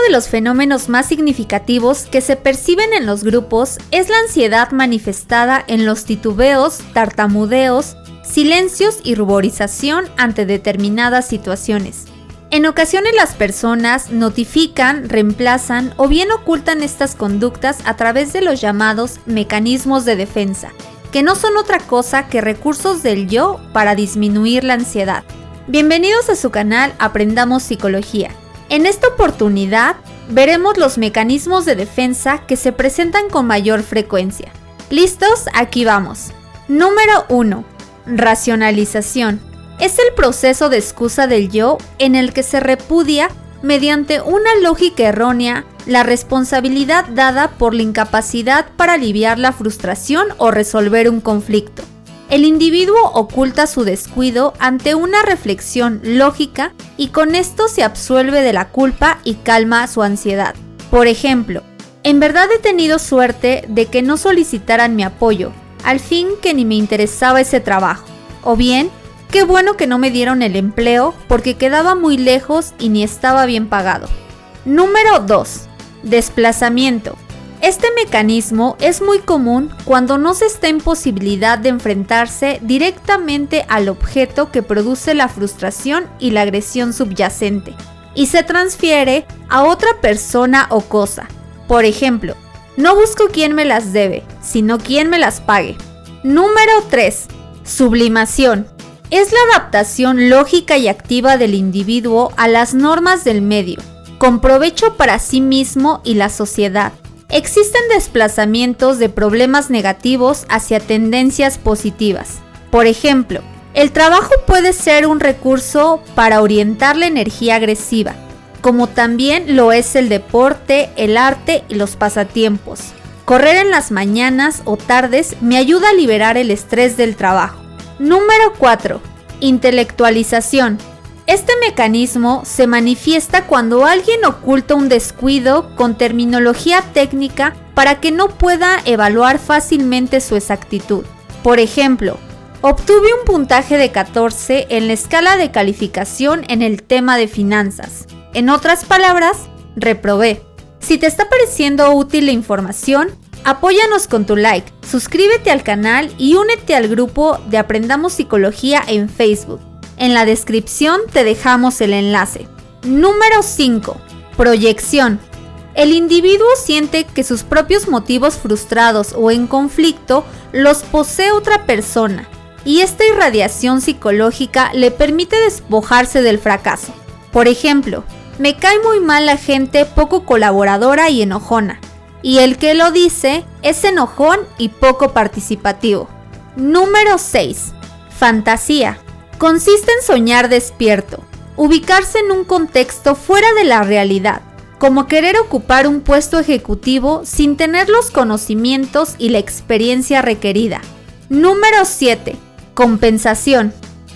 de los fenómenos más significativos que se perciben en los grupos es la ansiedad manifestada en los titubeos, tartamudeos, silencios y ruborización ante determinadas situaciones. En ocasiones las personas notifican, reemplazan o bien ocultan estas conductas a través de los llamados mecanismos de defensa, que no son otra cosa que recursos del yo para disminuir la ansiedad. Bienvenidos a su canal Aprendamos Psicología. En esta oportunidad veremos los mecanismos de defensa que se presentan con mayor frecuencia. ¿Listos? Aquí vamos. Número 1. Racionalización. Es el proceso de excusa del yo en el que se repudia, mediante una lógica errónea, la responsabilidad dada por la incapacidad para aliviar la frustración o resolver un conflicto. El individuo oculta su descuido ante una reflexión lógica y con esto se absuelve de la culpa y calma su ansiedad. Por ejemplo, en verdad he tenido suerte de que no solicitaran mi apoyo, al fin que ni me interesaba ese trabajo. O bien, qué bueno que no me dieron el empleo porque quedaba muy lejos y ni estaba bien pagado. Número 2. Desplazamiento. Este mecanismo es muy común cuando no se está en posibilidad de enfrentarse directamente al objeto que produce la frustración y la agresión subyacente, y se transfiere a otra persona o cosa. Por ejemplo, no busco quién me las debe, sino quién me las pague. Número 3. Sublimación. Es la adaptación lógica y activa del individuo a las normas del medio, con provecho para sí mismo y la sociedad. Existen desplazamientos de problemas negativos hacia tendencias positivas. Por ejemplo, el trabajo puede ser un recurso para orientar la energía agresiva, como también lo es el deporte, el arte y los pasatiempos. Correr en las mañanas o tardes me ayuda a liberar el estrés del trabajo. Número 4. Intelectualización. Este mecanismo se manifiesta cuando alguien oculta un descuido con terminología técnica para que no pueda evaluar fácilmente su exactitud. Por ejemplo, obtuve un puntaje de 14 en la escala de calificación en el tema de finanzas. En otras palabras, reprobé. Si te está pareciendo útil la información, apóyanos con tu like, suscríbete al canal y únete al grupo de Aprendamos Psicología en Facebook. En la descripción te dejamos el enlace. Número 5. Proyección. El individuo siente que sus propios motivos frustrados o en conflicto los posee otra persona, y esta irradiación psicológica le permite despojarse del fracaso. Por ejemplo, me cae muy mal la gente poco colaboradora y enojona, y el que lo dice es enojón y poco participativo. Número 6. Fantasía. Consiste en soñar despierto, ubicarse en un contexto fuera de la realidad, como querer ocupar un puesto ejecutivo sin tener los conocimientos y la experiencia requerida. Número 7. Compensación.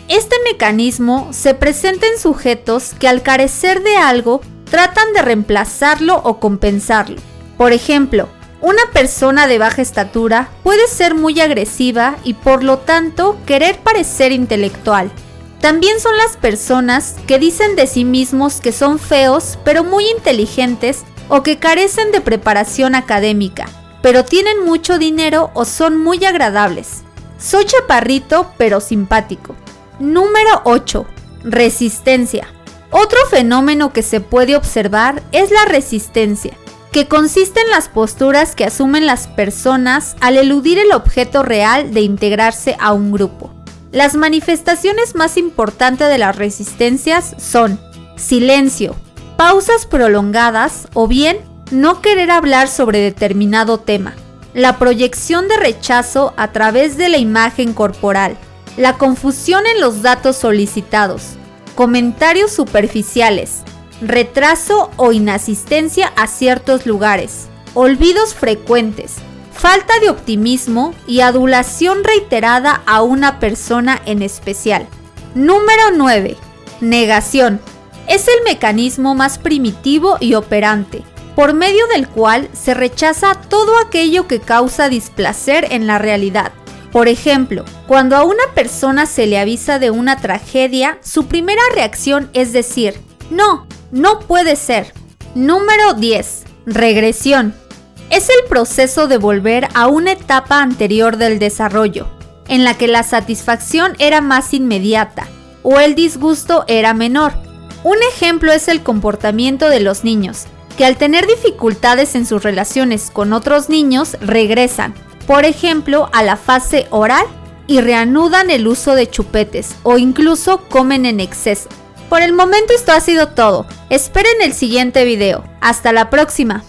Este mecanismo se presenta en sujetos que al carecer de algo tratan de reemplazarlo o compensarlo. Por ejemplo, una persona de baja estatura puede ser muy agresiva y por lo tanto querer parecer intelectual. También son las personas que dicen de sí mismos que son feos pero muy inteligentes o que carecen de preparación académica, pero tienen mucho dinero o son muy agradables. Soy chaparrito pero simpático. Número 8. Resistencia. Otro fenómeno que se puede observar es la resistencia, que consiste en las posturas que asumen las personas al eludir el objeto real de integrarse a un grupo. Las manifestaciones más importantes de las resistencias son silencio, pausas prolongadas o bien no querer hablar sobre determinado tema, la proyección de rechazo a través de la imagen corporal, la confusión en los datos solicitados, comentarios superficiales, retraso o inasistencia a ciertos lugares, olvidos frecuentes, falta de optimismo y adulación reiterada a una persona en especial. Número 9. Negación. Es el mecanismo más primitivo y operante, por medio del cual se rechaza todo aquello que causa displacer en la realidad. Por ejemplo, cuando a una persona se le avisa de una tragedia, su primera reacción es decir, no puede ser. Número 10. Regresión. Es el proceso de volver a una etapa anterior del desarrollo, en la que la satisfacción era más inmediata o el disgusto era menor. Un ejemplo es el comportamiento de los niños, que al tener dificultades en sus relaciones con otros niños regresan, por ejemplo, a la fase oral y reanudan el uso de chupetes o incluso comen en exceso. Por el momento esto ha sido todo. Esperen el siguiente video. Hasta la próxima.